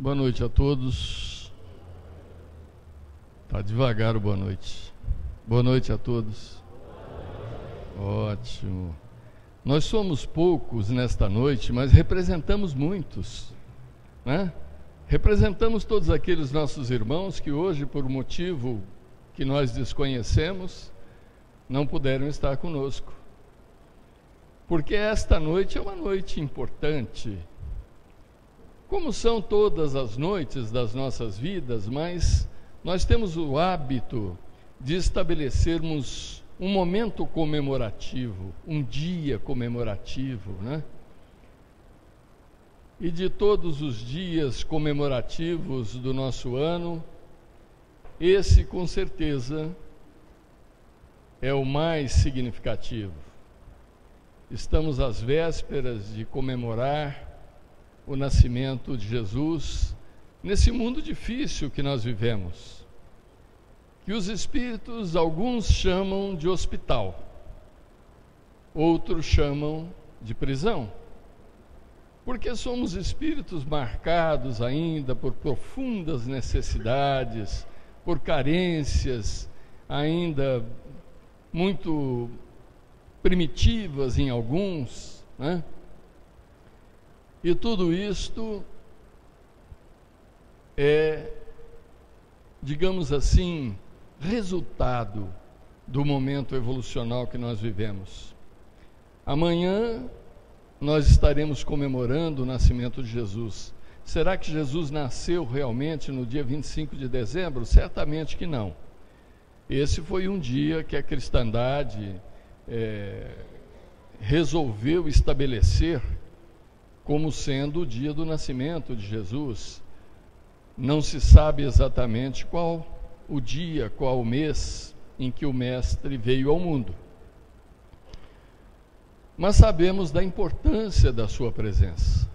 Boa noite a todos. Tá devagar o boa noite. Boa noite a todos. Ótimo. Nós somos poucos nesta noite, mas representamos muitos, né? Representamos todos aqueles nossos irmãos que hoje, por um motivo que nós desconhecemos, não puderam estar conosco. Porque esta noite é uma noite importante, como são todas as noites das nossas vidas, mas nós temos o hábito de estabelecermos um momento comemorativo, um dia comemorativo, né? E de todos os dias comemorativos do nosso ano, esse com certeza é o mais significativo. Estamos às vésperas de comemorar o nascimento de Jesus nesse mundo difícil que nós vivemos, que os espíritos, alguns chamam de hospital, outros chamam de prisão, porque somos espíritos marcados ainda por profundas necessidades, por carências ainda muito primitivas em alguns, né? E tudo isto é, digamos assim, resultado do momento evolucional que nós vivemos. Amanhã nós estaremos comemorando o nascimento de Jesus. Será que Jesus nasceu realmente no dia 25 de dezembro? Certamente que não. Esse foi um dia que a cristandade resolveu estabelecer como sendo o dia do nascimento de Jesus. Não se sabe exatamente qual o dia, qual o mês em que o Mestre veio ao mundo. Mas sabemos da importância da sua presença,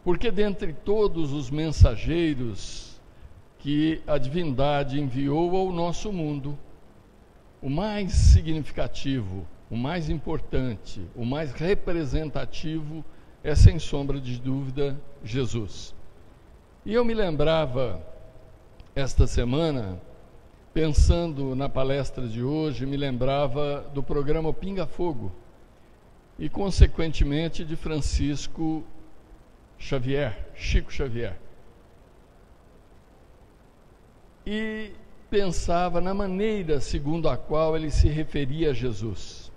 porque dentre todos os mensageiros que a divindade enviou ao nosso mundo, o mais significativo, o mais importante, o mais representativo é, sem sombra de dúvida, Jesus. E eu me lembrava, esta semana, pensando na palestra de hoje, me lembrava do programa Pinga Fogo e, consequentemente, de Francisco Xavier, Chico Xavier. E pensava na maneira segundo a qual ele se referia a Jesus.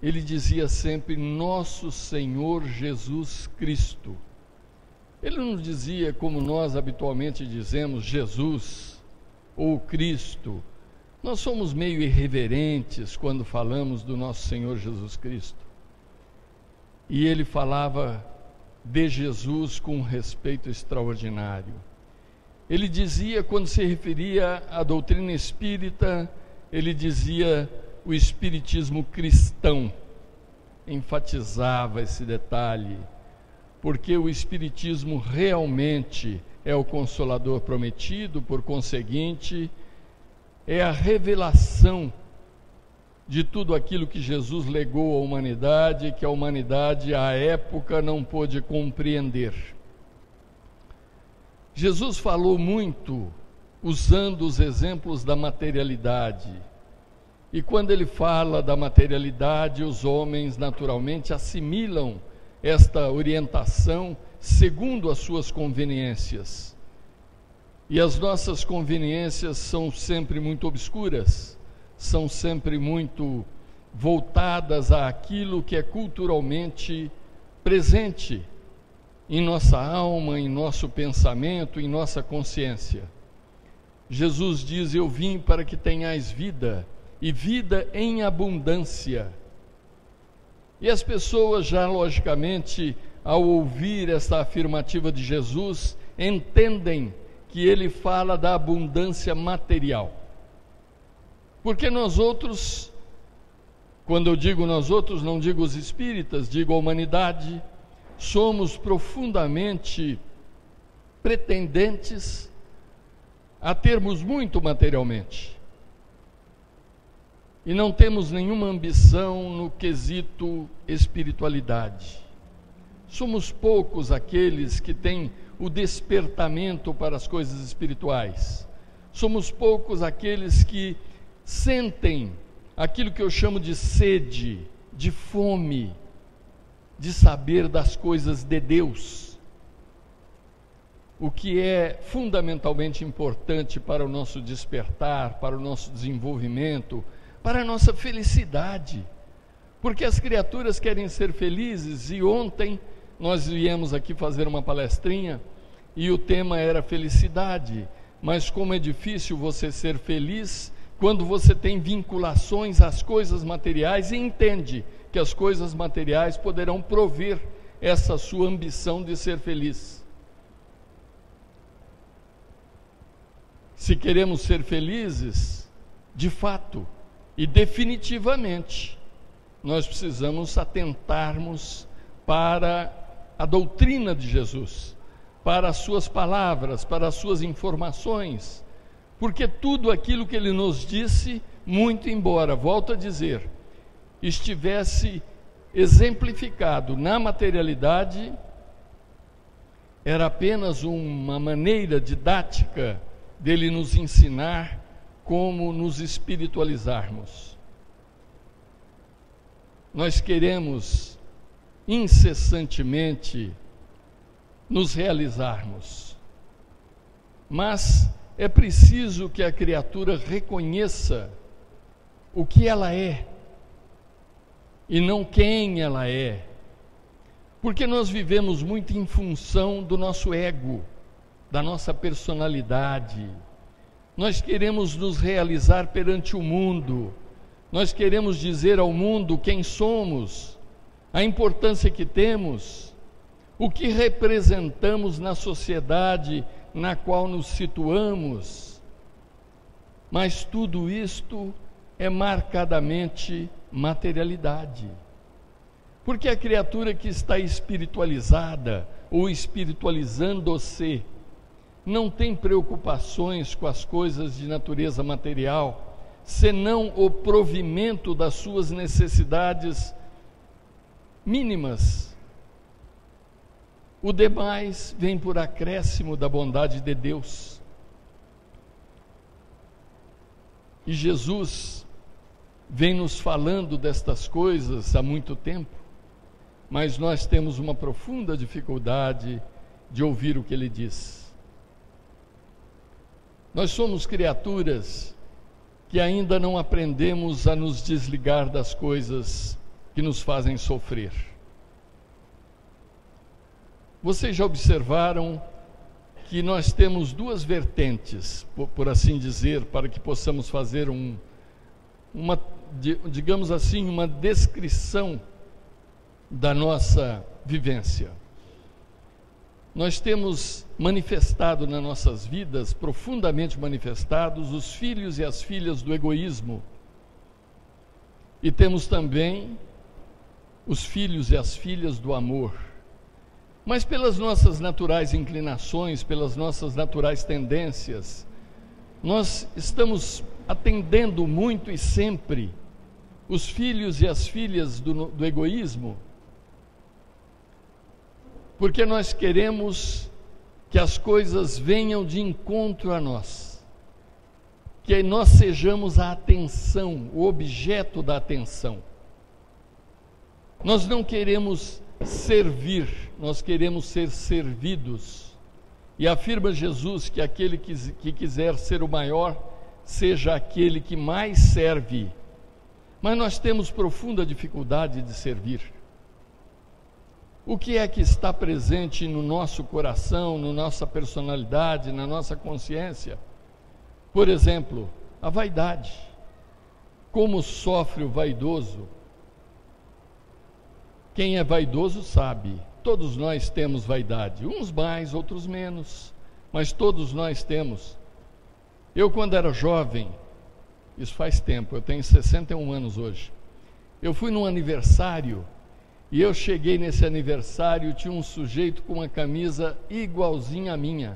Ele dizia sempre, Nosso Senhor Jesus Cristo. Ele não dizia como nós habitualmente dizemos, Jesus ou Cristo. Nós somos meio irreverentes quando falamos do nosso Senhor Jesus Cristo. E ele falava de Jesus com um respeito extraordinário. Ele dizia, quando se referia à doutrina espírita, ele dizia o espiritismo cristão, enfatizava esse detalhe, porque o espiritismo realmente é o Consolador prometido, por conseguinte, é a revelação de tudo aquilo que Jesus legou à humanidade, que a humanidade à época não pôde compreender. Jesus falou muito usando os exemplos da materialidade. E quando ele fala da materialidade, os homens naturalmente assimilam esta orientação segundo as suas conveniências. E as nossas conveniências são sempre muito obscuras, são sempre muito voltadas àquilo que é culturalmente presente em nossa alma, em nosso pensamento, em nossa consciência. Jesus diz, eu vim para que tenhais vida, e vida em abundância. E as pessoas já, logicamente, ao ouvir esta afirmativa de Jesus, entendem que ele fala da abundância material. Porque nós outros, quando eu digo nós outros, não digo os espíritas, digo a humanidade, somos profundamente pretendentes a termos muito materialmente. E não temos nenhuma ambição no quesito espiritualidade. somos poucos aqueles que têm o despertamento para as coisas espirituais. Somos poucos aqueles que sentem aquilo que eu chamo de sede, de fome, de saber das coisas de Deus. O que é fundamentalmente importante para o nosso despertar, para o nosso desenvolvimento, para a nossa felicidade. Porque as criaturas querem ser felizes, e ontem nós viemos aqui fazer uma palestrinha e o tema era felicidade. Mas como é difícil você ser feliz quando você tem vinculações às coisas materiais e entende que as coisas materiais poderão prover essa sua ambição de ser feliz. Se queremos ser felizes, de fato e definitivamente, nós precisamos atentarmos para a doutrina de Jesus, para as suas palavras, para as suas informações, porque tudo aquilo que ele nos disse, muito embora, volto a dizer, estivesse exemplificado na materialidade, era apenas uma maneira didática dele nos ensinar como nos espiritualizarmos. Nós queremos incessantemente nos realizarmos, mas é preciso que a criatura reconheça o que ela é e não quem ela é, porque nós vivemos muito em função do nosso ego, da nossa personalidade. Nós queremos nos realizar perante o mundo, nós queremos dizer ao mundo quem somos, a importância que temos, o que representamos na sociedade na qual nos situamos. Mas tudo isto é marcadamente materialidade, porque a criatura que está espiritualizada ou espiritualizando-se não tem preocupações com as coisas de natureza material, senão o provimento das suas necessidades mínimas. O demais vem por acréscimo da bondade de Deus. E Jesus vem nos falando destas coisas há muito tempo, mas nós temos uma profunda dificuldade de ouvir o que ele diz. Nós somos criaturas que ainda não aprendemos a nos desligar das coisas que nos fazem sofrer. Vocês já observaram que nós temos duas vertentes, por assim dizer, para que possamos fazer digamos assim, uma descrição da nossa vivência. Nós temos manifestado nas nossas vidas, profundamente manifestados, os filhos e as filhas do egoísmo. E temos também os filhos e as filhas do amor. Mas pelas nossas naturais inclinações, pelas nossas naturais tendências, nós estamos atendendo muito e sempre os filhos e as filhas do egoísmo, porque nós queremos que as coisas venham de encontro a nós, que nós sejamos a atenção, o objeto da atenção. Nós não queremos servir, nós queremos ser servidos. E afirma Jesus que aquele que quiser ser o maior, seja aquele que mais serve. Mas nós temos profunda dificuldade de servir. O que é que está presente no nosso coração, na nossa personalidade, na nossa consciência? Por exemplo, a vaidade. Como sofre o vaidoso? Quem é vaidoso sabe, todos nós temos vaidade, uns mais, outros menos, mas todos nós temos. Eu, quando era jovem, isso faz tempo, eu tenho 61 anos hoje, eu fui num aniversário, e eu cheguei nesse aniversário, tinha um sujeito com uma camisa igualzinha à minha,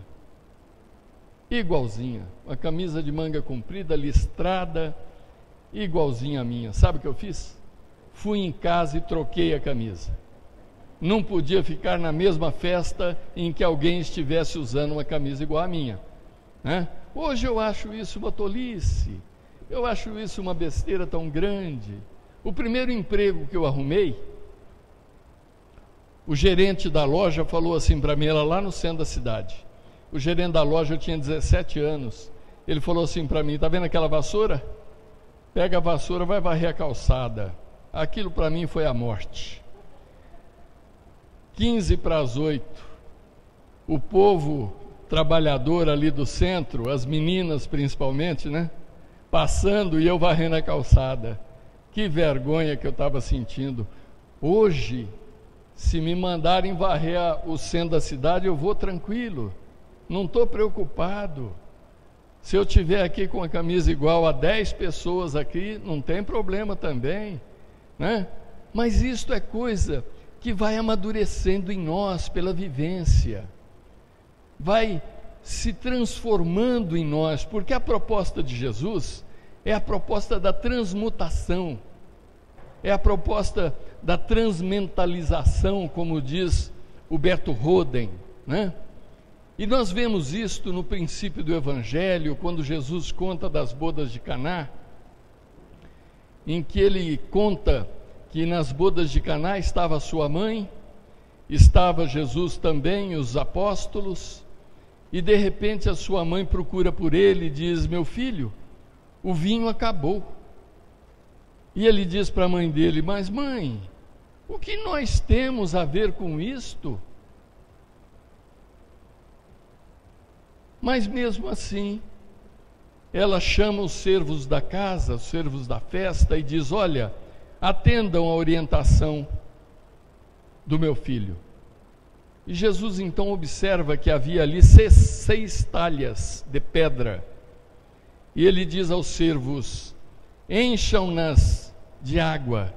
igualzinha, uma camisa de manga comprida, listrada, igualzinha à minha. Sabe o que eu fiz? Fui em casa e troquei a camisa. não podia ficar na mesma festa em que alguém estivesse usando uma camisa igual à minha, né? Hoje eu acho isso uma tolice, eu acho isso uma besteira tão grande. O primeiro emprego que eu arrumei, o gerente da loja falou assim para mim, era lá no centro da cidade. O gerente da loja, eu tinha 17 anos, ele falou assim para mim: tá vendo aquela vassoura? Pega a vassoura, vai varrer a calçada. Aquilo para mim foi a morte. 7:45, o povo trabalhador ali do centro, as meninas principalmente, né, passando, e eu varrendo a calçada. Que vergonha que eu estava sentindo. Hoje, se me mandarem varrer o centro da cidade, eu vou tranquilo, não estou preocupado. Se eu estiver aqui com a camisa igual a 10 pessoas aqui, não tem problema também, né? Mas isto é coisa que vai amadurecendo em nós pela vivência, vai se transformando em nós, porque a proposta de Jesus é a proposta da transmutação, é a proposta da transmentalização, como diz o Berto Roden, né? E nós vemos isto no princípio do Evangelho, quando Jesus conta das bodas de Caná, em que ele conta que nas bodas de Caná estava sua mãe, estava Jesus também, os apóstolos, e de repente a sua mãe procura por ele e diz: meu filho, o vinho acabou. E ele diz para a mãe dele: mas mãe, o que nós temos a ver com isto? Mas mesmo assim, ela chama os servos da casa, os servos da festa, e diz: olha, atendam a orientação do meu filho. E Jesus então observa que havia ali 6 talhas de pedra, e ele diz aos servos: encham-nas de água.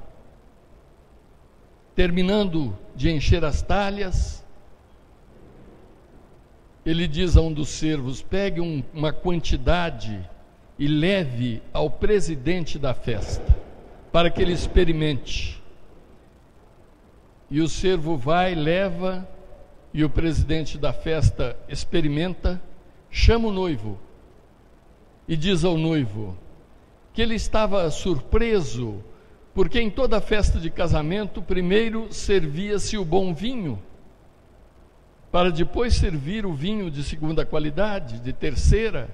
Terminando de encher as talhas, ele diz a um dos servos: pegue uma quantidade e leve ao presidente da festa, para que ele experimente. E o servo vai, leva, e o presidente da festa experimenta, chama o noivo e diz ao noivo que ele estava surpreso, porque em toda festa de casamento primeiro servia-se o bom vinho, para depois servir o vinho de segunda qualidade, de terceira,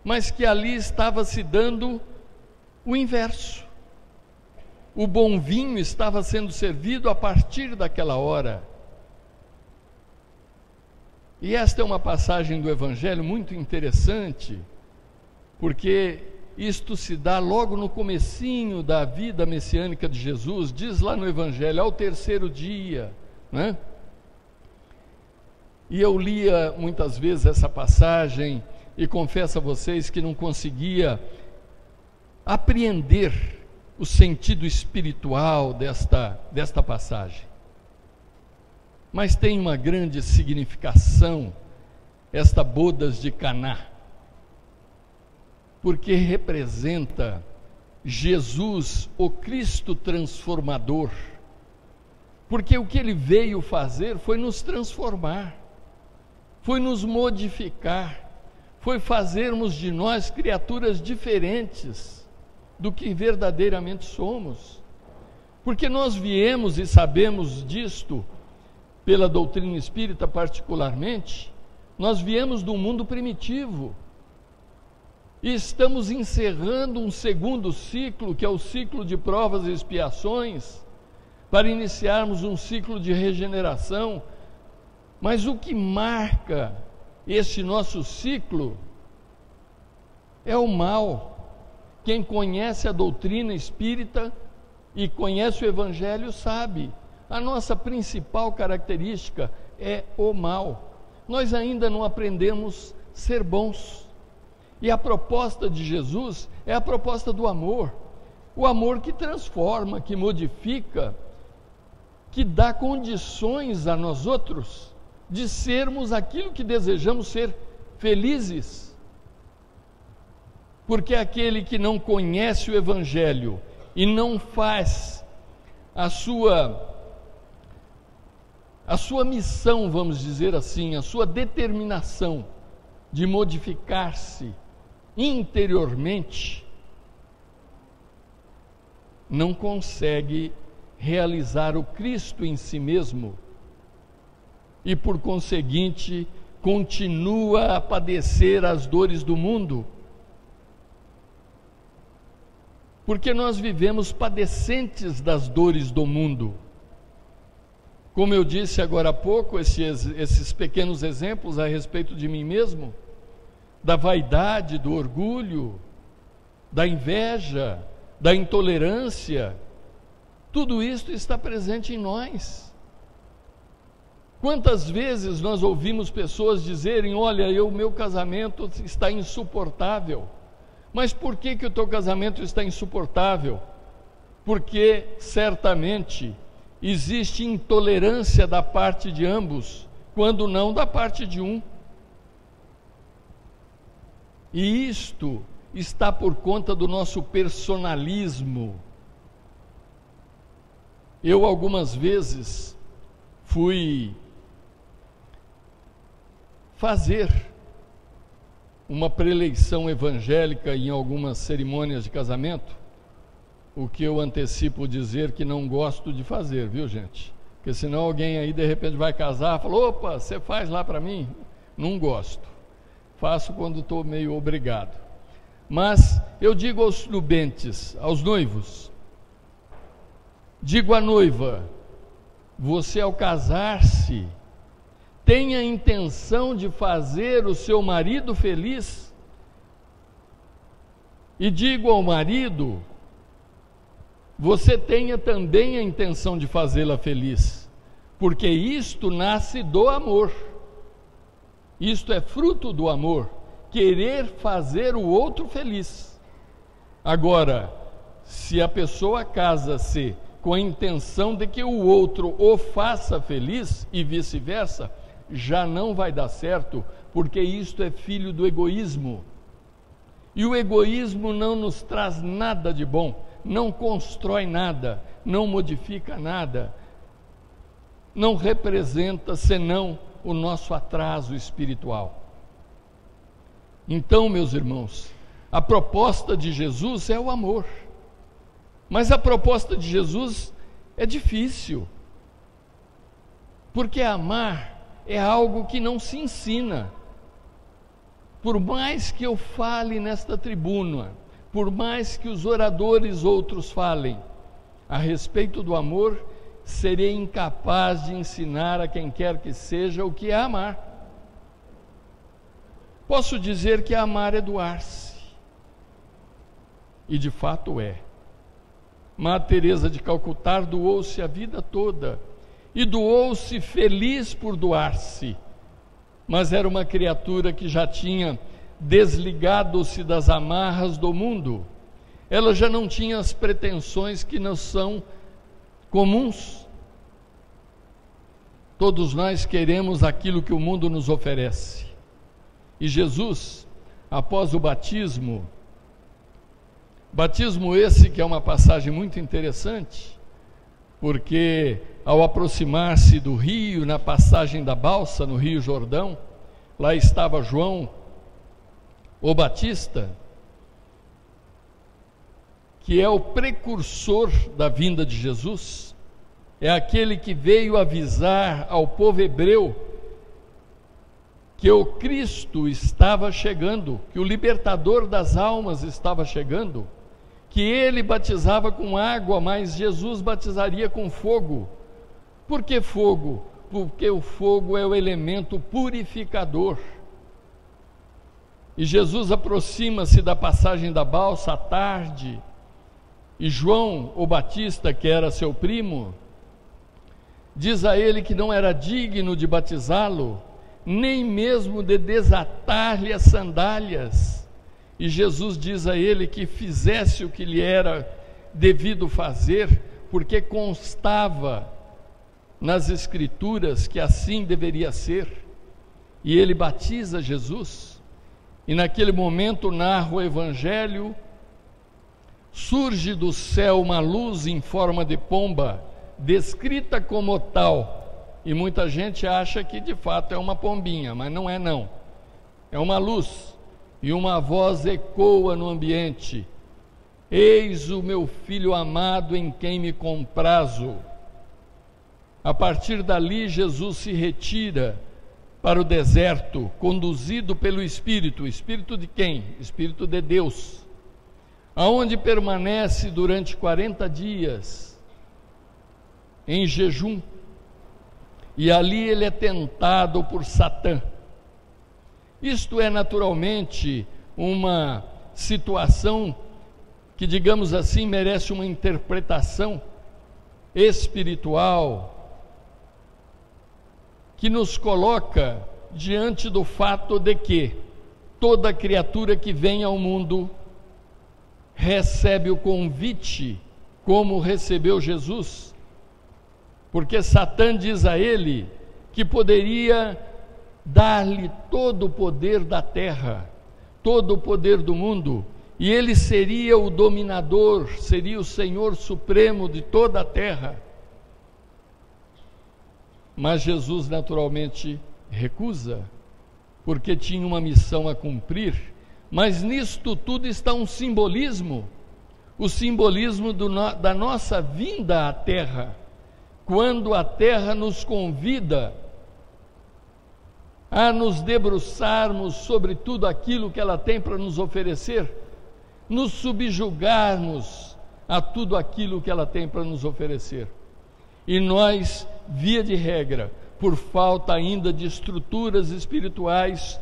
mas que ali estava se dando o inverso. O bom vinho estava sendo servido a partir daquela hora. E esta é uma passagem do Evangelho muito interessante, porque isto se dá logo no comecinho da vida messiânica de Jesus. Diz lá no Evangelho: ao terceiro dia, né? E eu lia muitas vezes essa passagem e confesso a vocês que não conseguia apreender o sentido espiritual desta passagem. Mas tem uma grande significação esta bodas de Caná, porque representa Jesus, o Cristo transformador, porque o que ele veio fazer foi nos transformar, foi nos modificar, foi fazermos de nós criaturas diferentes do que verdadeiramente somos, porque nós viemos, e sabemos disto pela doutrina espírita particularmente, nós viemos do mundo primitivo, e estamos encerrando um segundo ciclo, que é o ciclo de provas e expiações, para iniciarmos um ciclo de regeneração. Mas o que marca esse nosso ciclo é o mal. Quem conhece a doutrina espírita e conhece o Evangelho sabe, a nossa principal característica é o mal. Nós ainda não aprendemos a ser bons. E a proposta de Jesus é a proposta do amor, o amor que transforma, que modifica, que dá condições a nós outros de sermos aquilo que desejamos ser, felizes. Porque aquele que não conhece o Evangelho e não faz a sua a sua missão, vamos dizer assim, a sua determinação de modificar-se interiormente, não consegue realizar o Cristo em si mesmo e, por conseguinte, continua a padecer as dores do mundo, porque nós vivemos padecentes das dores do mundo. Como eu disse agora há pouco, esses pequenos exemplos a respeito de mim mesmo, da vaidade, do orgulho, da inveja, da intolerância, tudo isso está presente em nós. Quantas vezes nós ouvimos pessoas dizerem: olha, o meu casamento está insuportável. Mas por que o teu casamento está insuportável? Porque certamente existe intolerância da parte de ambos, quando não da parte de um. E isto está por conta do nosso personalismo. Eu algumas vezes fui fazer uma preleição evangélica em algumas cerimônias de casamento, o que eu antecipo dizer que não gosto de fazer, viu, gente? Porque senão alguém aí de repente vai casar e fala: opa, você faz lá para mim? Não gosto. Faço quando estou meio obrigado. Mas eu digo aos nubentes, aos noivos, digo à noiva: você ao casar-se, tenha a intenção de fazer o seu marido feliz. E digo ao marido: você tenha também a intenção de fazê-la feliz, porque isto nasce do amor. Isto é fruto do amor, querer fazer o outro feliz. Agora, se a pessoa casa-se com a intenção de que o outro o faça feliz e vice-versa, já não vai dar certo, porque isto é filho do egoísmo. E o egoísmo não nos traz nada de bom, não constrói nada, não modifica nada, não representa senão o nosso atraso espiritual. Então, meus irmãos, a proposta de Jesus é o amor. Mas a proposta de Jesus é difícil, porque amar é algo que não se ensina. Por mais que eu fale nesta tribuna, por mais que os oradores outros falem a respeito do amor, serei incapaz de ensinar a quem quer que seja o que é amar. Posso dizer que amar é doar-se, e de fato é. Madre Teresa de Calcutá doou-se a vida toda, e doou-se feliz por doar-se, mas era uma criatura que já tinha desligado-se das amarras do mundo. Ela já não tinha as pretensões que nos são comuns. Todos nós queremos aquilo que o mundo nos oferece. E Jesus, após o batismo esse que é uma passagem muito interessante, porque ao aproximar-se do rio, na passagem da balsa, no Rio Jordão, lá estava João, o Batista, que é o precursor da vinda de Jesus, é aquele que veio avisar ao povo hebreu que o Cristo estava chegando, que o libertador das almas estava chegando, que ele batizava com água, mas Jesus batizaria com fogo. Por que fogo? Porque o fogo é o elemento purificador. E Jesus aproxima-se da passagem da balsa à tarde, e João, o Batista, que era seu primo, diz a ele que não era digno de batizá-lo, nem mesmo de desatar-lhe as sandálias. E Jesus diz a ele que fizesse o que lhe era devido fazer, porque constava nas Escrituras que assim deveria ser. E ele batiza Jesus, e naquele momento narra o Evangelho, surge do céu uma luz em forma de pomba, descrita como tal, e muita gente acha que de fato é uma pombinha, mas não é não. É uma luz, e uma voz ecoa no ambiente: eis o meu filho amado em quem me comprazo. A partir dali, Jesus se retira para o deserto, conduzido pelo Espírito. O Espírito de quem? Espírito de Deus. Aonde permanece durante 40 dias, em jejum. E ali ele é tentado por Satã. Isto é naturalmente uma situação que, digamos assim, merece uma interpretação espiritual, que nos coloca diante do fato de que toda criatura que vem ao mundo recebe o convite, como recebeu Jesus, porque Satã diz a ele que poderia dar-lhe todo o poder da terra, todo o poder do mundo, e ele seria o dominador, seria o Senhor supremo de toda a terra. Mas Jesus naturalmente recusa, porque tinha uma missão a cumprir. Mas nisto tudo está um simbolismo, o simbolismo da nossa vinda à terra, quando a terra nos convida a nos debruçarmos sobre tudo aquilo que ela tem para nos oferecer, nos subjugarmos a tudo aquilo que ela tem para nos oferecer. E nós, via de regra, por falta ainda de estruturas espirituais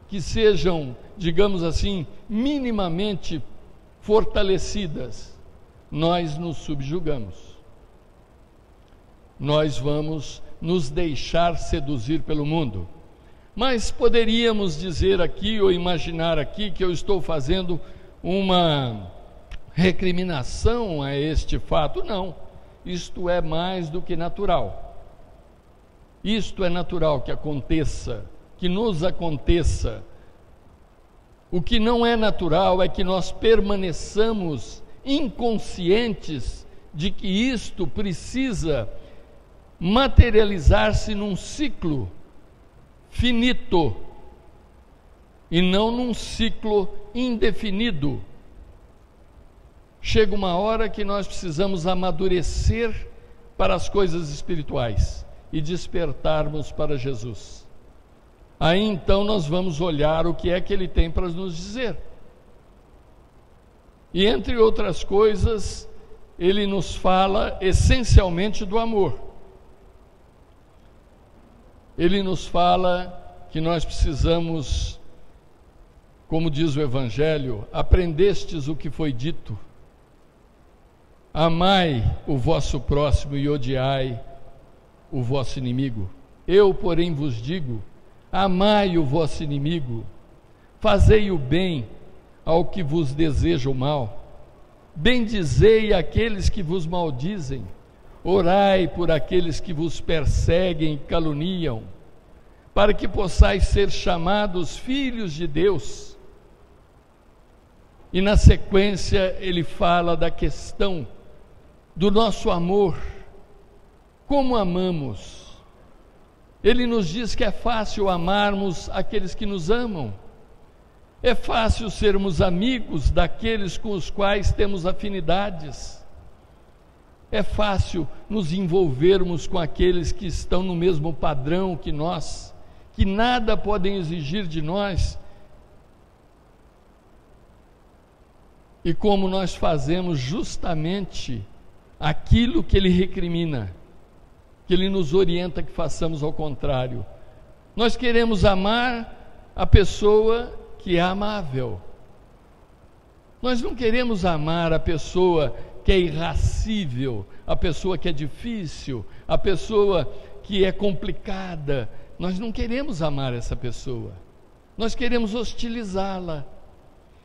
que sejam, digamos assim, minimamente fortalecidas, nós nos subjugamos. Nós vamos nos deixar seduzir pelo mundo. Mas poderíamos dizer aqui, ou imaginar aqui, que eu estou fazendo uma recriminação a este fato. Não, isto é mais do que natural. Isto é natural que aconteça, que nos aconteça. O que não é natural é que nós permaneçamos inconscientes de que isto precisa materializar-se num ciclo finito e não num ciclo indefinido. Chega uma hora que nós precisamos amadurecer para as coisas espirituais e despertarmos para Jesus. Aí então nós vamos olhar o que é que Ele tem para nos dizer. E entre outras coisas, Ele nos fala essencialmente do amor. Ele nos fala que nós precisamos, como diz o Evangelho, aprendestes o que foi dito: amai o vosso próximo e odiai o vosso inimigo. Eu, porém, vos digo: amai o vosso inimigo, fazei o bem ao que vos deseja o mal, bendizei aqueles que vos maldizem, orai por aqueles que vos perseguem e caluniam, para que possais ser chamados filhos de Deus. E na sequência ele fala da questão do nosso amor. Como amamos? Ele nos diz que é fácil amarmos aqueles que nos amam. É fácil sermos amigos daqueles com os quais temos afinidades. É fácil nos envolvermos com aqueles que estão no mesmo padrão que nós, que nada podem exigir de nós. E como nós fazemos justamente aquilo que Ele recrimina, que Ele nos orienta que façamos ao contrário. Nós queremos amar a pessoa que é amável. Nós não queremos amar a pessoa que é irascível, a pessoa que é difícil, a pessoa que é complicada. Nós não queremos amar essa pessoa. Nós queremos hostilizá-la.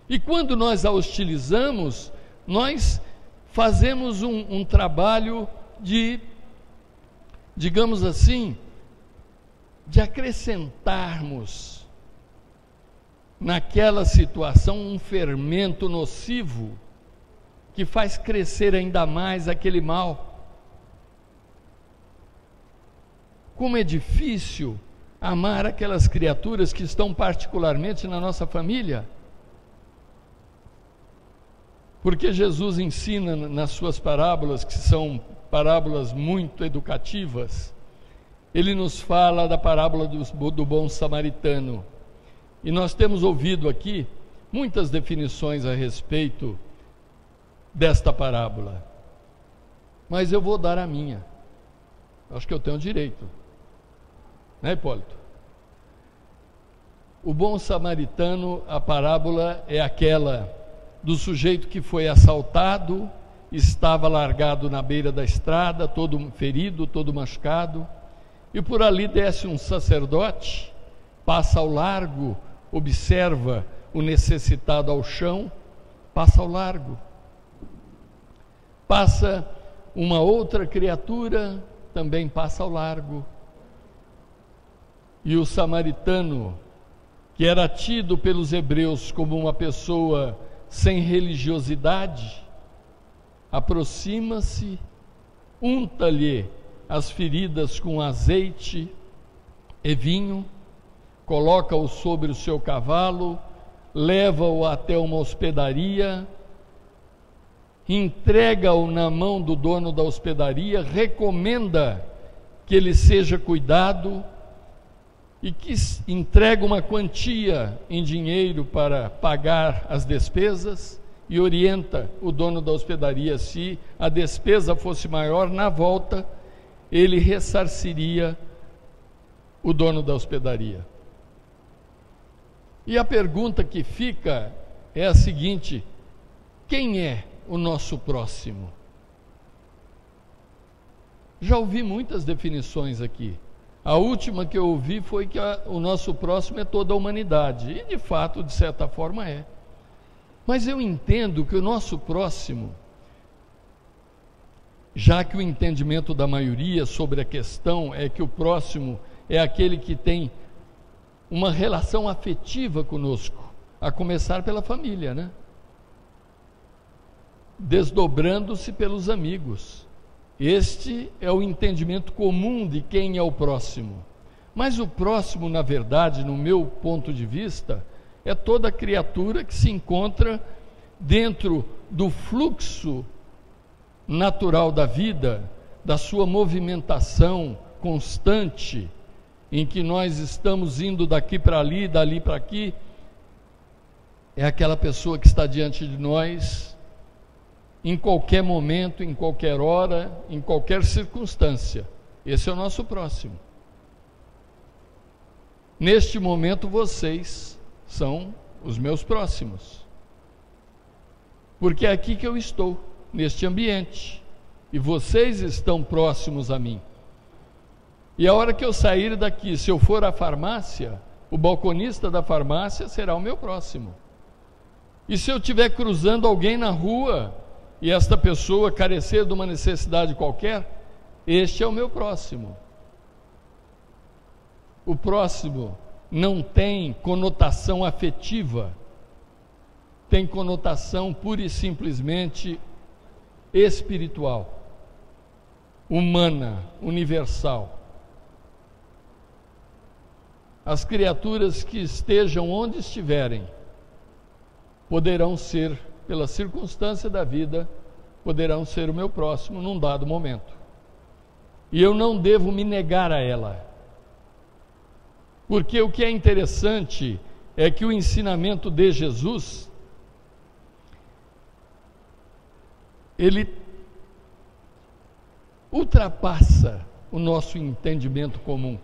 E quando nós a hostilizamos, nós fazemos um trabalho de, digamos assim, de acrescentarmos naquela situação um fermento nocivo que faz crescer ainda mais aquele mal. como é difícil amar aquelas criaturas que estão particularmente na nossa família. Porque Jesus ensina nas suas parábolas, que são parábolas muito educativas, ele nos fala da parábola do bom samaritano. E nós temos ouvido aqui muitas definições a respeito desta parábola. Mas eu vou dar a minha. Acho que eu tenho direito. Né, Hipólito? O bom samaritano, a parábola é aquela do sujeito que foi assaltado, estava largado na beira da estrada, todo ferido, todo machucado, e por ali desce um sacerdote, passa ao largo, observa o necessitado ao chão, passa ao largo. Passa uma outra criatura, também passa ao largo. E o samaritano, que era tido pelos hebreus como uma pessoa sem religiosidade, aproxima-se, unta-lhe as feridas com azeite e vinho, coloca-o sobre o seu cavalo, leva-o até uma hospedaria, entrega-o na mão do dono da hospedaria, recomenda que ele seja cuidado e que entrega uma quantia em dinheiro para pagar as despesas e orienta o dono da hospedaria, se a despesa fosse maior, na volta ele ressarciria o dono da hospedaria. E a pergunta que fica é a seguinte: quem é o nosso próximo? Já ouvi muitas definições aqui. A última que eu ouvi foi que o nosso próximo é toda a humanidade. E de fato, de certa forma, é. Mas eu entendo que o nosso próximo, já que o entendimento da maioria sobre a questão é que o próximo é aquele que tem uma relação afetiva conosco, a começar pela família, né? Desdobrando-se pelos amigos. Este é o entendimento comum de quem é o próximo. Mas o próximo, na verdade, no meu ponto de vista, é toda criatura que se encontra dentro do fluxo natural da vida, da sua movimentação constante, em que nós estamos indo daqui para ali, dali para aqui. É aquela pessoa que está diante de nós em qualquer momento, em qualquer hora, em qualquer circunstância. Esse é o nosso próximo. Neste momento, vocês são os meus próximos, porque é aqui que eu estou, neste ambiente, e vocês estão próximos a mim. E a hora que eu sair daqui, se eu for à farmácia, o balconista da farmácia será o meu próximo. E se eu estiver cruzando alguém na rua e esta pessoa carecer de uma necessidade qualquer, este é o meu próximo. O próximo não tem conotação afetiva, tem conotação pura e simplesmente espiritual, humana, universal. As criaturas que estejam onde estiverem poderão ser, pela circunstância da vida, poderão ser o meu próximo num dado momento. E eu não devo me negar a ela. Porque o que é interessante é que o ensinamento de Jesus, ele ultrapassa o nosso entendimento comum.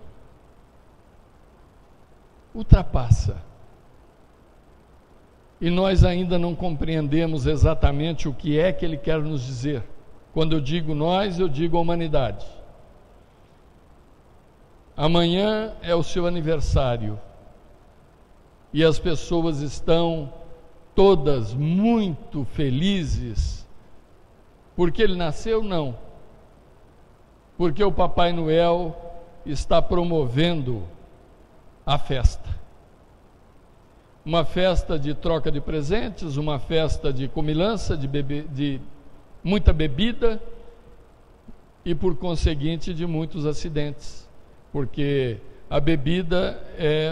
Ultrapassa. E nós ainda não compreendemos exatamente o que é que ele quer nos dizer. Quando eu digo nós, eu digo a humanidade. Amanhã é o seu aniversário e as pessoas estão todas muito felizes porque ele nasceu? Não. Porque o Papai Noel está promovendo a festa. Uma festa de troca de presentes, uma festa de comilança, de muita bebida e, por conseguinte, de muitos acidentes. porque a bebida é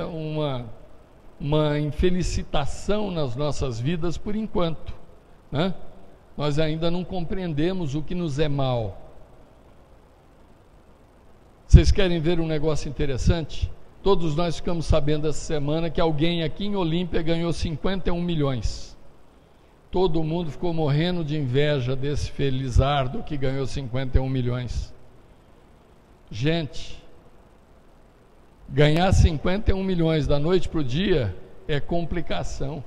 uma infelicitação nas nossas vidas por enquanto, né? Nós ainda não compreendemos o que nos é mal. Vocês querem ver um negócio interessante? Todos nós ficamos sabendo essa semana que alguém aqui em Olímpia ganhou 51 milhões. Todo mundo ficou morrendo de inveja desse felizardo que ganhou 51 milhões. Gente, ganhar 51 milhões da noite para o dia é complicação.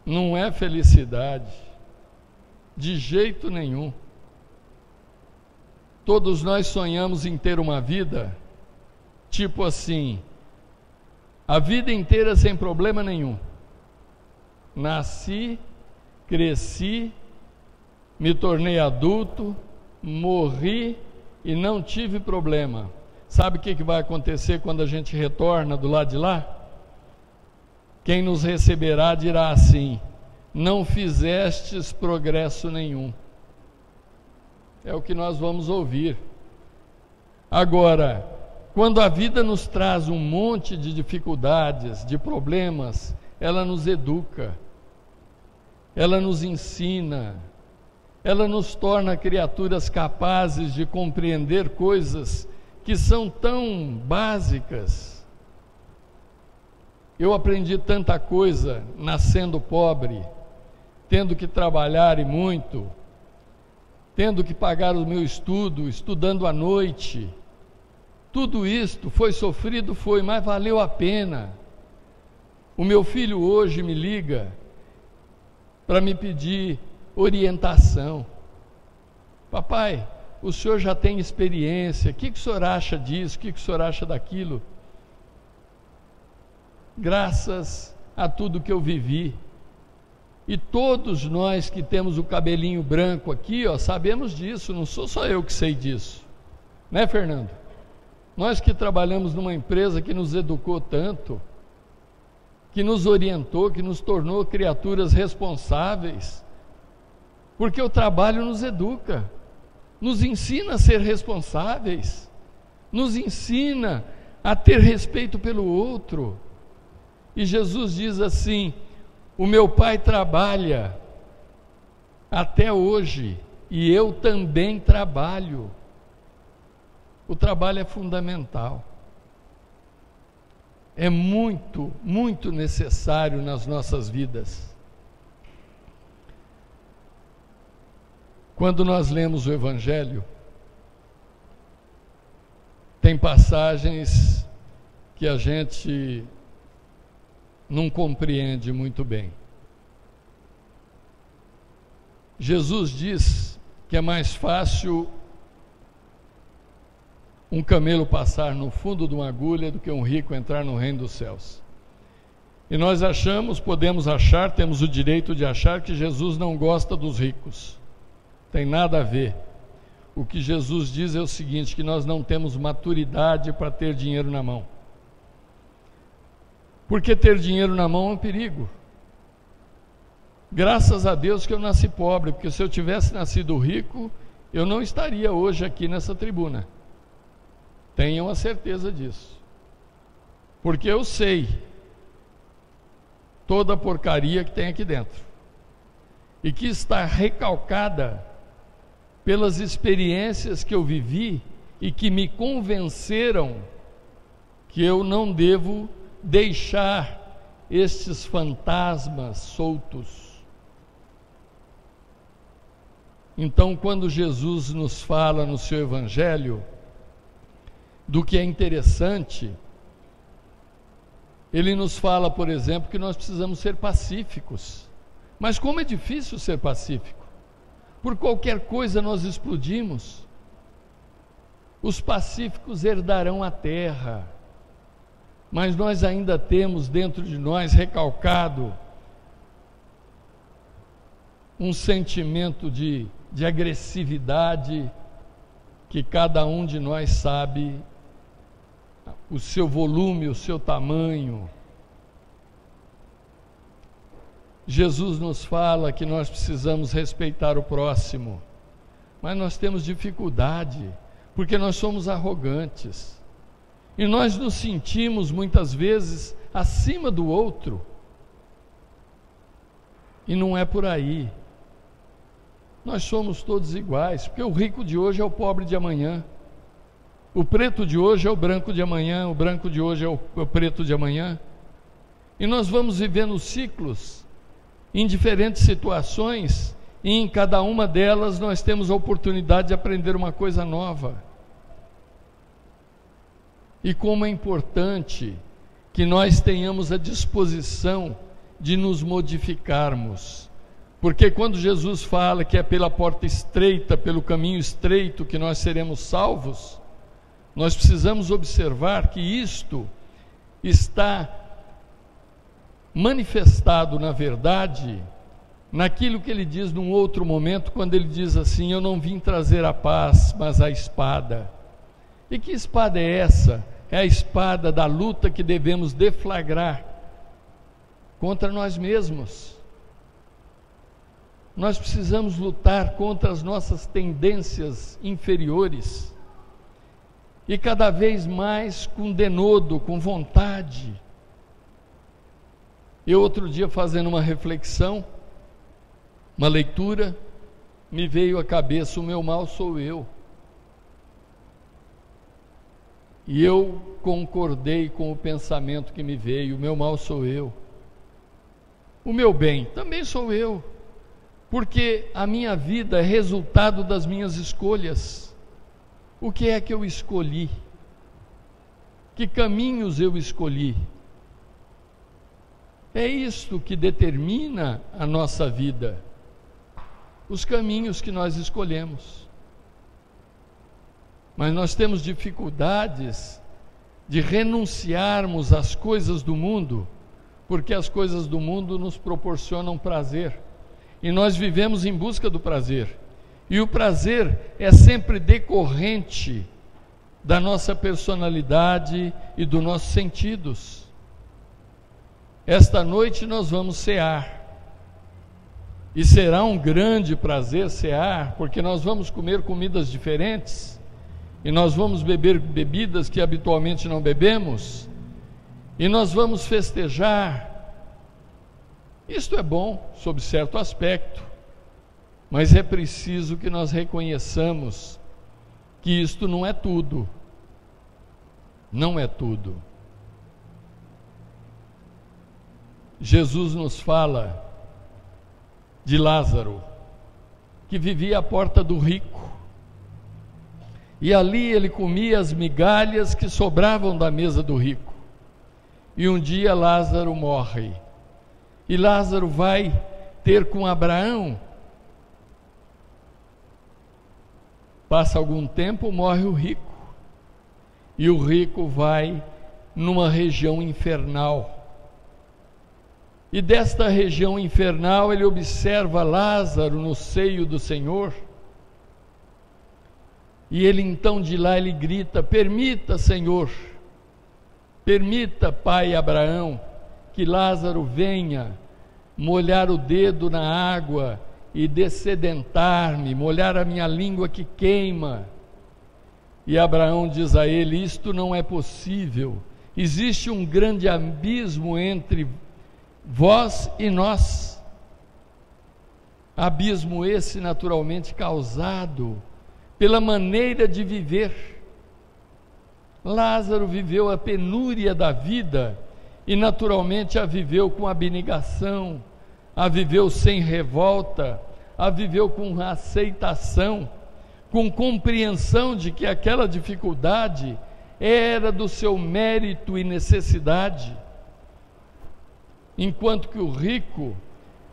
Não é felicidade. De jeito nenhum. Todos nós sonhamos em ter uma vida, tipo assim, a vida inteira sem problema nenhum. Nasci, cresci, me tornei adulto, morri e não tive problema. Sabe o que vai acontecer quando a gente retorna do lado de lá? Quem nos receberá dirá assim: não fizestes progresso nenhum. É o que nós vamos ouvir. Agora, quando a vida nos traz um monte de dificuldades, de problemas, ela nos educa, ela nos ensina, ela nos torna criaturas capazes de compreender coisas que são tão básicas. Eu aprendi tanta coisa nascendo pobre, tendo que trabalhar e muito, tendo que pagar o meu estudo, estudando à noite. Tudo isto foi sofrido, foi, mas valeu a pena. O meu filho hoje me liga para me pedir orientação. Papai, o senhor já tem experiência, o que o senhor acha disso, o que o senhor acha daquilo? Graças a tudo que eu vivi. E todos nós que temos o cabelinho branco aqui, ó, sabemos disso, não sou só eu que sei disso. Né, Fernando? Nós que trabalhamos numa empresa que nos educou tanto, que nos orientou, que nos tornou criaturas responsáveis, porque o trabalho nos educa, nos ensina a ser responsáveis, nos ensina a ter respeito pelo outro. E Jesus diz assim: o meu Pai trabalha até hoje e eu também trabalho. O trabalho é fundamental. É muito, muito necessário nas nossas vidas. Quando nós lemos o Evangelho, tem passagens que a gente não compreende muito bem. Jesus diz que é mais fácil um camelo passar no fundo de uma agulha do que um rico entrar no reino dos céus. E nós achamos, podemos achar, temos o direito de achar que Jesus não gosta dos ricos. Tem nada a ver. O que Jesus diz é o seguinte, que nós não temos maturidade para ter dinheiro na mão. Porque ter dinheiro na mão é um perigo. Graças a Deus que eu nasci pobre, porque se eu tivesse nascido rico, eu não estaria hoje aqui nessa tribuna. Tenham a certeza disso. Porque eu sei toda a porcaria que tem aqui dentro. E que está recalcada pelas experiências que eu vivi e que me convenceram que eu não devo deixar estes fantasmas soltos. Então, quando Jesus nos fala no seu Evangelho do que é interessante, ele nos fala, por exemplo, que nós precisamos ser pacíficos. Mas como é difícil ser pacífico? Por qualquer coisa nós explodimos. Os pacíficos herdarão a terra. Mas nós ainda temos dentro de nós recalcado um sentimento de agressividade que cada um de nós sabe o seu volume, o seu tamanho. Jesus nos fala que nós precisamos respeitar o próximo, mas nós temos dificuldade, porque nós somos arrogantes, e nós nos sentimos muitas vezes acima do outro. E não é por aí. Nós somos todos iguais, porque o rico de hoje é o pobre de amanhã. O preto de hoje é o branco de amanhã, o branco de hoje é o preto de amanhã. E nós vamos vivendo ciclos em diferentes situações, e em cada uma delas nós temos a oportunidade de aprender uma coisa nova. E como é importante que nós tenhamos a disposição de nos modificarmos, porque quando Jesus fala que é pela porta estreita, pelo caminho estreito que nós seremos salvos, nós precisamos observar que isto está manifestado, na verdade, naquilo que ele diz num outro momento, quando ele diz assim: eu não vim trazer a paz, mas a espada. E que espada é essa? É a espada da luta que devemos deflagrar contra nós mesmos. Nós precisamos lutar contra as nossas tendências inferiores, e cada vez mais com denodo, com vontade. Eu outro dia, fazendo uma reflexão, uma leitura, me veio à cabeça: o meu mal sou eu. E eu concordei com o pensamento que me veio: o meu mal sou eu. O meu bem também sou eu, porque a minha vida é resultado das minhas escolhas. O que é que eu escolhi? Que caminhos eu escolhi? É isto que determina a nossa vida, os caminhos que nós escolhemos. Mas nós temos dificuldades de renunciarmos às coisas do mundo, porque as coisas do mundo nos proporcionam prazer, e nós vivemos em busca do prazer, e o prazer é sempre decorrente da nossa personalidade e dos nossos sentidos. Esta noite nós vamos cear, e será um grande prazer cear, porque nós vamos comer comidas diferentes, e nós vamos beber bebidas que habitualmente não bebemos, e nós vamos festejar. Isto é bom, sob certo aspecto, mas é preciso que nós reconheçamos que isto não é tudo. Não é tudo. Jesus nos fala de Lázaro, que vivia à porta do rico, e ali ele comia as migalhas que sobravam da mesa do rico. E um dia Lázaro morre, e Lázaro vai ter com Abraão. Passa algum tempo, morre o rico, e o rico vai numa região infernal, e desta região infernal ele observa Lázaro no seio do Senhor, e ele então de lá ele grita: permita, Senhor, permita, pai Abraão, que Lázaro venha molhar o dedo na água e dessedentar-me, molhar a minha língua que queima. E Abraão diz a ele: isto não é possível, existe um grande abismo entre vós e nós, abismo esse naturalmente causado pela maneira de viver. Lázaro viveu a penúria da vida, e naturalmente a viveu com abnegação, a viveu sem revolta, a viveu com aceitação, com compreensão de que aquela dificuldade era do seu mérito e necessidade, enquanto que o rico,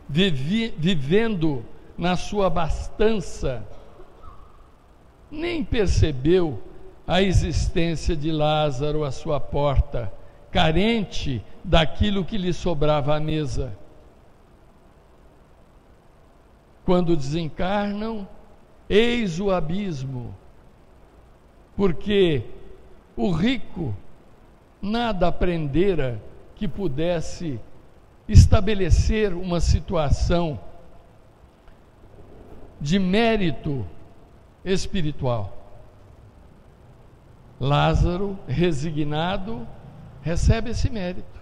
vivendo na sua abastança, nem percebeu a existência de Lázaro à sua porta, carente daquilo que lhe sobrava à mesa. Quando desencarnam, eis o abismo, porque o rico nada aprendera que pudesse estabelecer uma situação de mérito espiritual. Lázaro, resignado, recebe esse mérito.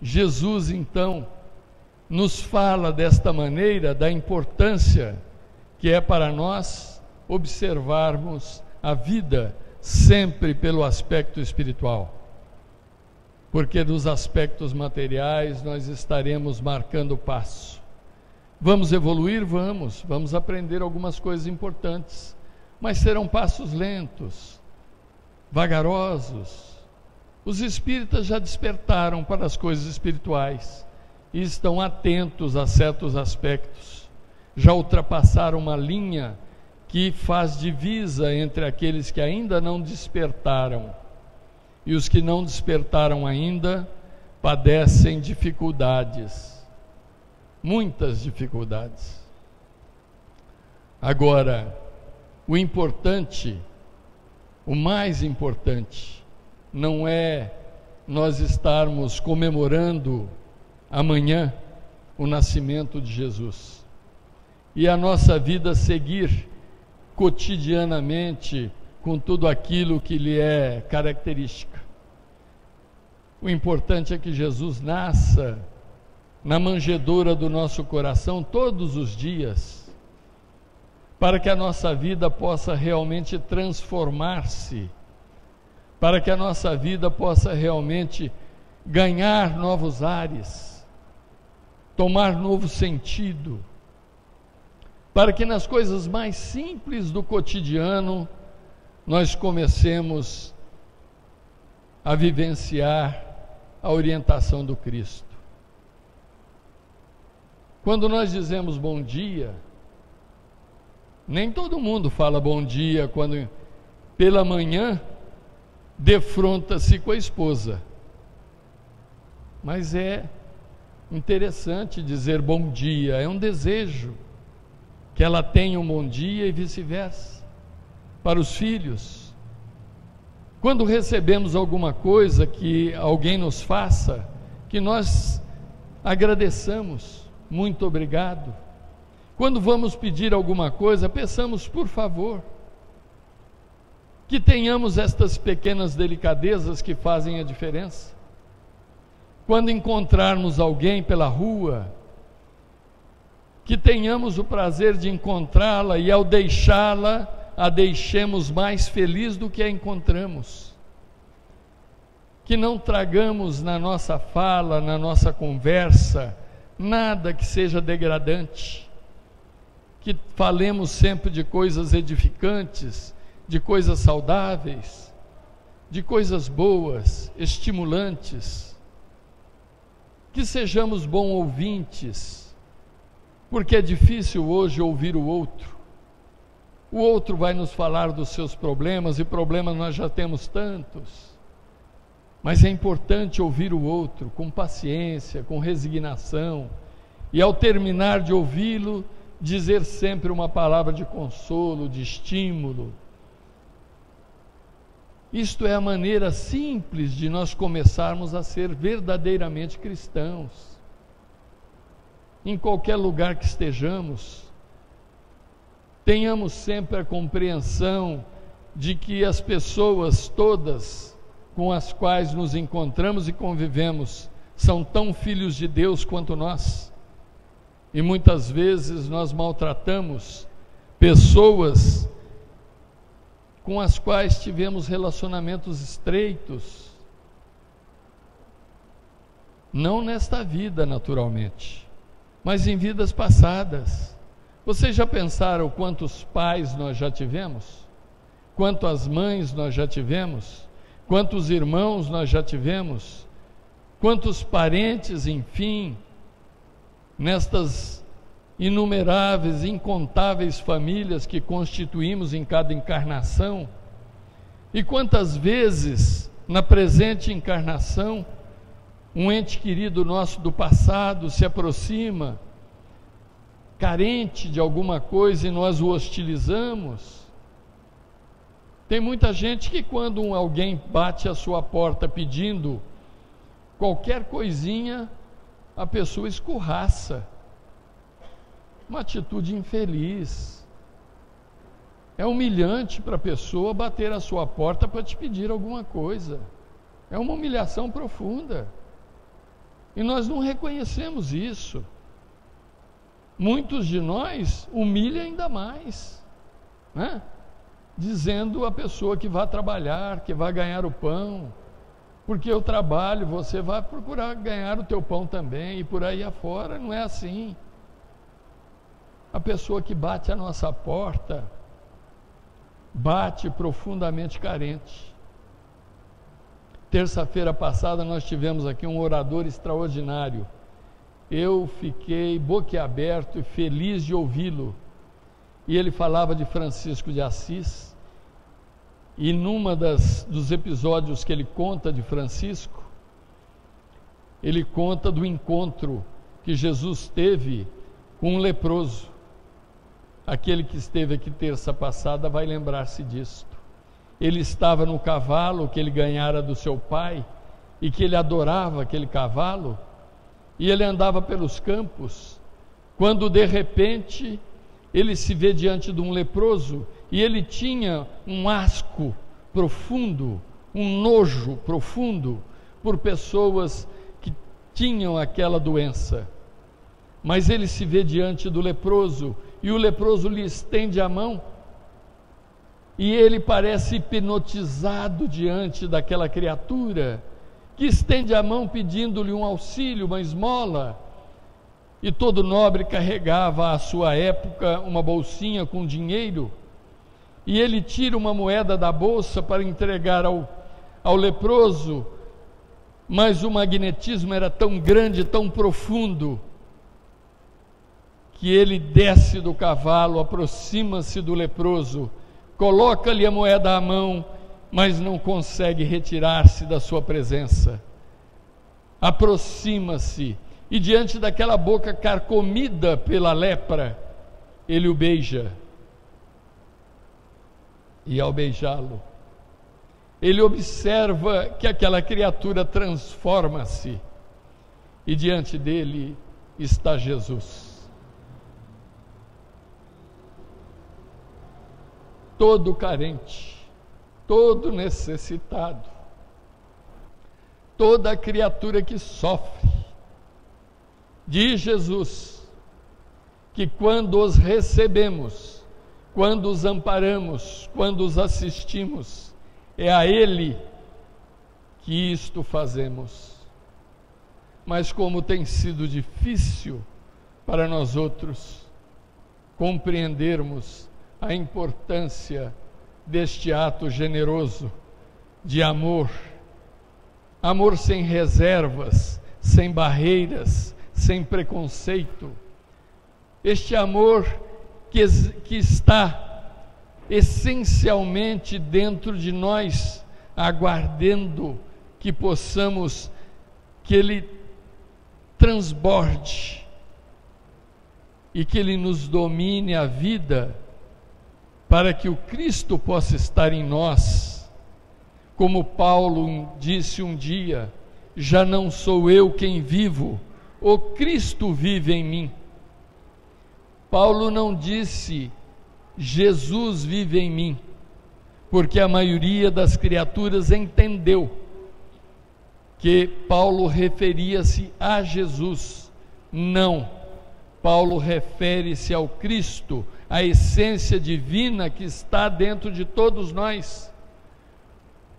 Jesus, então, nos fala desta maneira da importância que é para nós observarmos a vida sempre pelo aspecto espiritual. Porque nos aspectos materiais nós estaremos marcando o passo. Vamos evoluir? Vamos aprender algumas coisas importantes, mas serão passos lentos, vagarosos. Os espíritas já despertaram para as coisas espirituais e estão atentos a certos aspectos. Já ultrapassaram uma linha que faz divisa entre aqueles que ainda não despertaram, e os que não despertaram ainda padecem dificuldades, muitas dificuldades. Agora, o importante, o mais importante, não é nós estarmos comemorando amanhã o nascimento de Jesus e a nossa vida seguir cotidianamente com tudo aquilo que lhe é característica. O importante é que Jesus nasça na manjedoura do nosso coração todos os dias, para que a nossa vida possa realmente transformar-se, para que a nossa vida possa realmente ganhar novos ares, tomar novo sentido, para que nas coisas mais simples do cotidiano nós comecemos a vivenciar a orientação do Cristo. Quando nós dizemos bom dia, nem todo mundo fala bom dia quando pela manhã defronta-se com a esposa. Mas é interessante dizer bom dia, é um desejo que ela tenha um bom dia e vice-versa. Para os filhos, quando recebemos alguma coisa que alguém nos faça, que nós agradeçamos, muito obrigado. Quando vamos pedir alguma coisa, peçamos por favor. Que tenhamos estas pequenas delicadezas que fazem a diferença. Quando encontrarmos alguém pela rua, que tenhamos o prazer de encontrá-la e ao deixá-la, a deixemos mais feliz do que a encontramos. Que não tragamos na nossa fala, na nossa conversa, nada que seja degradante. Que falemos sempre de coisas edificantes, de coisas saudáveis, de coisas boas, estimulantes. Que sejamos bons ouvintes, porque é difícil hoje ouvir o outro. O outro vai nos falar dos seus problemas, e problemas nós já temos tantos. Mas é importante ouvir o outro com paciência, com resignação, e ao terminar de ouvi-lo, dizer sempre uma palavra de consolo, de estímulo. Isto é a maneira simples de nós começarmos a ser verdadeiramente cristãos. Em qualquer lugar que estejamos, tenhamos sempre a compreensão de que as pessoas todas com as quais nos encontramos e convivemos são tão filhos de Deus quanto nós. E muitas vezes nós maltratamos pessoas com as quais tivemos relacionamentos estreitos. Não nesta vida, naturalmente, mas em vidas passadas. Vocês já pensaram quantos pais nós já tivemos? Quantas mães nós já tivemos? Quantos irmãos nós já tivemos? Quantos parentes, enfim, nestas inumeráveis, incontáveis famílias que constituímos em cada encarnação? E quantas vezes, na presente encarnação, um ente querido nosso do passado se aproxima, carente de alguma coisa, e nós o hostilizamos? Tem muita gente que quando alguém bate a sua porta pedindo qualquer coisinha, a pessoa escorraça. Uma atitude infeliz. É humilhante para a pessoa bater a sua porta para te pedir alguma coisa. É uma humilhação profunda. E nós não reconhecemos isso. Muitos de nós humilham ainda mais, né? Dizendo à pessoa que vai trabalhar, que vai ganhar o pão, porque eu trabalho, você vai procurar ganhar o teu pão também, e por aí afora. Não é assim. A pessoa que bate a nossa porta, bate profundamente carente. Terça-feira passada nós tivemos aqui um orador extraordinário. Eu fiquei boquiaberto e feliz de ouvi-lo. E ele falava de Francisco de Assis. E numa dos episódios que ele conta de Francisco, ele conta do encontro que Jesus teve com um leproso. Aquele que esteve aqui terça passada vai lembrar-se disto. Ele estava no cavalo que ele ganhara do seu pai, e que ele adorava aquele cavalo, e ele andava pelos campos, quando de repente ele se vê diante de um leproso, e ele tinha um asco profundo, um nojo profundo por pessoas que tinham aquela doença. Mas ele se vê diante do leproso, e o leproso lhe estende a mão, e ele parece hipnotizado diante daquela criatura, que estende a mão pedindo-lhe um auxílio, uma esmola. E todo nobre carregava à sua época uma bolsinha com dinheiro, e ele tira uma moeda da bolsa para entregar ao leproso, mas o magnetismo era tão grande, tão profundo, que ele desce do cavalo, aproxima-se do leproso, coloca-lhe a moeda à mão, mas não consegue retirar-se da sua presença. Aproxima-se, e diante daquela boca carcomida pela lepra, ele o beija. E ao beijá-lo, ele observa que aquela criatura transforma-se, e diante dele está Jesus. Todo carente, todo necessitado, toda criatura que sofre, diz Jesus, que quando os recebemos, quando os amparamos, quando os assistimos, é a Ele que isto fazemos. Mas como tem sido difícil para nós outros compreendermos a importância deste ato generoso de amor, amor sem reservas, sem barreiras, sem preconceito, este amor que está essencialmente dentro de nós, aguardando que possamos, que ele transborde e que ele nos domine a vida, para que o Cristo possa estar em nós. Como Paulo disse um dia: já não sou eu quem vivo, o Cristo vive em mim. Paulo não disse Jesus vive em mim, porque a maioria das criaturas entendeu que Paulo referia-se a Jesus. Não, Paulo refere-se ao Cristo, a essência divina que está dentro de todos nós.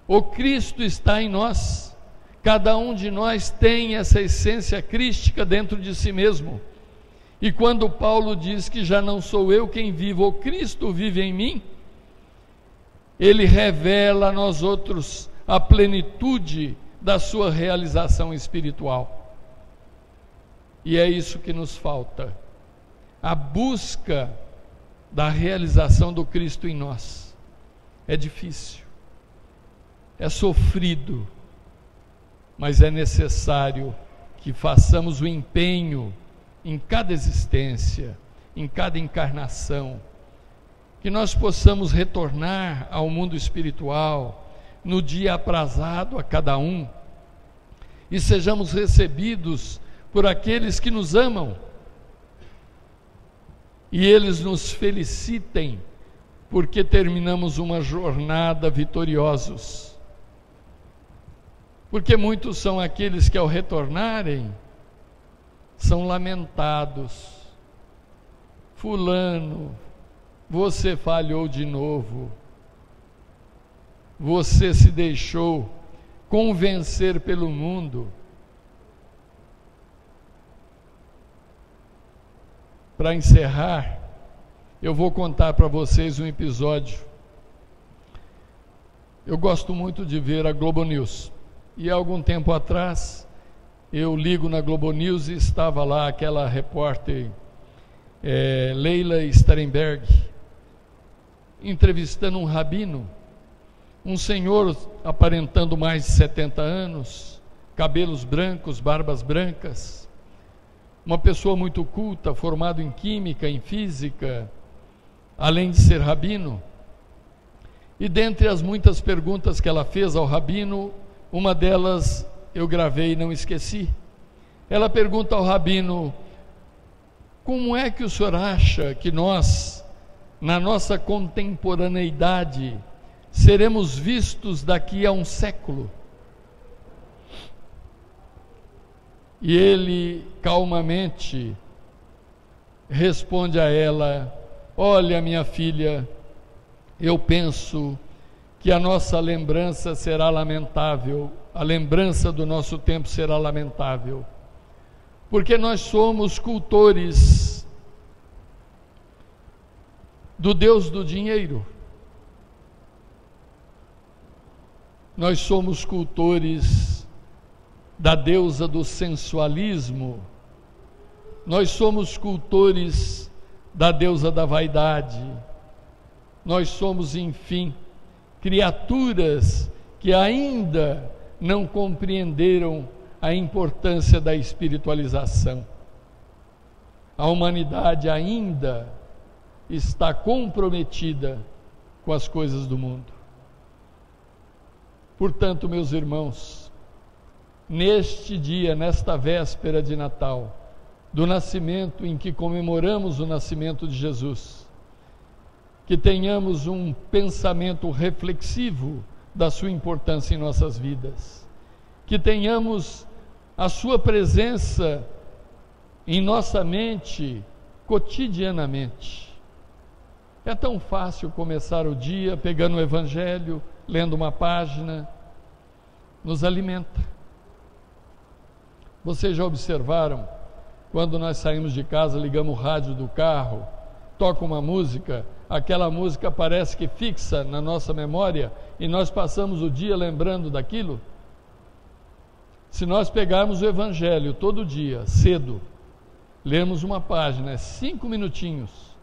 O Cristo está em nós. Cada um de nós tem essa essência crística dentro de si mesmo. E quando Paulo diz que já não sou eu quem vivo, o Cristo vive em mim, ele revela a nós outros a plenitude da sua realização espiritual. E é isso que nos falta, a busca da realização do Cristo em nós. É difícil, é sofrido, mas é necessário que façamos o empenho em cada existência, em cada encarnação, que nós possamos retornar ao mundo espiritual no dia aprazado a cada um, e sejamos recebidos por aqueles que nos amam, e eles nos felicitem porque terminamos uma jornada vitoriosos. Porque muitos são aqueles que, ao retornarem, são lamentados. Fulano, você falhou de novo. Você se deixou convencer pelo mundo. Para encerrar, eu vou contar para vocês um episódio. Eu gosto muito de ver a Globo News. E há algum tempo atrás, eu ligo na Globo News e estava lá aquela repórter Leila Sterenberg, entrevistando um rabino, um senhor aparentando mais de 70 anos, cabelos brancos, barbas brancas, uma pessoa muito culta, formado em química, em física, além de ser rabino. E dentre as muitas perguntas que ela fez ao rabino, uma delas eu gravei e não esqueci. Ela pergunta ao rabino: como é que o senhor acha que nós, na nossa contemporaneidade, seremos vistos daqui a um século? E ele calmamente responde a ela: olha, minha filha, eu penso que a nossa lembrança será lamentável, a lembrança do nosso tempo será lamentável, porque nós somos cultores do Deus do dinheiro. Nós somos cultores da deusa do sensualismo. Nós somos cultores da deusa da vaidade. Nós somos, enfim, criaturas que ainda não compreenderam a importância da espiritualização. A humanidade ainda está comprometida com as coisas do mundo. Portanto, meus irmãos, neste dia, nesta véspera de Natal, do nascimento em que comemoramos o nascimento de Jesus, que tenhamos um pensamento reflexivo da sua importância em nossas vidas, que tenhamos a sua presença em nossa mente cotidianamente. É tão fácil começar o dia pegando o Evangelho, lendo uma página, nos alimenta. Vocês já observaram, quando nós saímos de casa, ligamos o rádio do carro, toca uma música, aquela música parece que fixa na nossa memória e nós passamos o dia lembrando daquilo? Se nós pegarmos o Evangelho todo dia, cedo, lermos uma página, 5 minutinhos,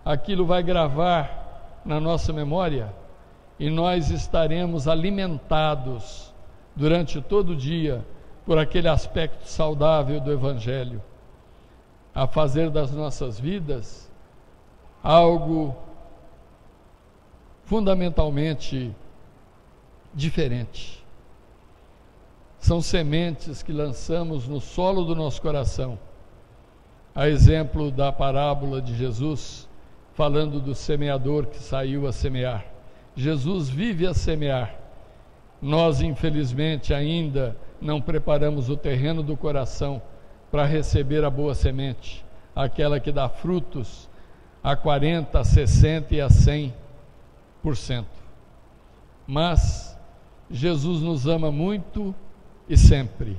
aquilo vai gravar na nossa memória e nós estaremos alimentados durante todo o dia por aquele aspecto saudável do Evangelho, a fazer das nossas vidas algo fundamentalmente diferente. São sementes que lançamos no solo do nosso coração, a exemplo da parábola de Jesus, falando do semeador que saiu a semear. Jesus vive a semear. Nós, infelizmente, ainda não preparamos o terreno do coração para receber a boa semente, aquela que dá frutos a 40%, a 60% e a 100%. Mas Jesus nos ama muito e sempre.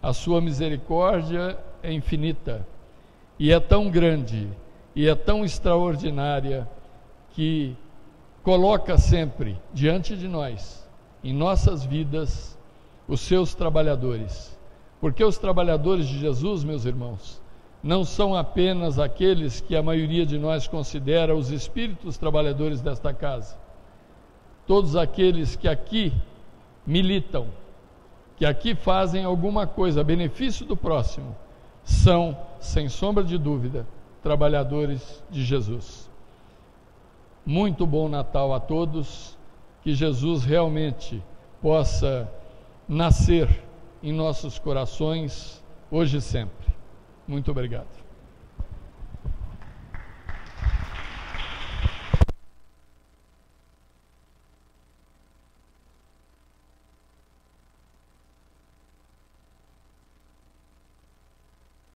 A sua misericórdia é infinita e é tão grande e é tão extraordinária que coloca sempre diante de nós, em nossas vidas, os seus trabalhadores. Porque os trabalhadores de Jesus, meus irmãos, não são apenas aqueles que a maioria de nós considera os espíritos trabalhadores desta casa. Todos aqueles que aqui militam, que aqui fazem alguma coisa a benefício do próximo, são, sem sombra de dúvida, trabalhadores de Jesus. Muito bom Natal a todos, que Jesus realmente possa nascer em nossos corações, hoje e sempre. Muito obrigado.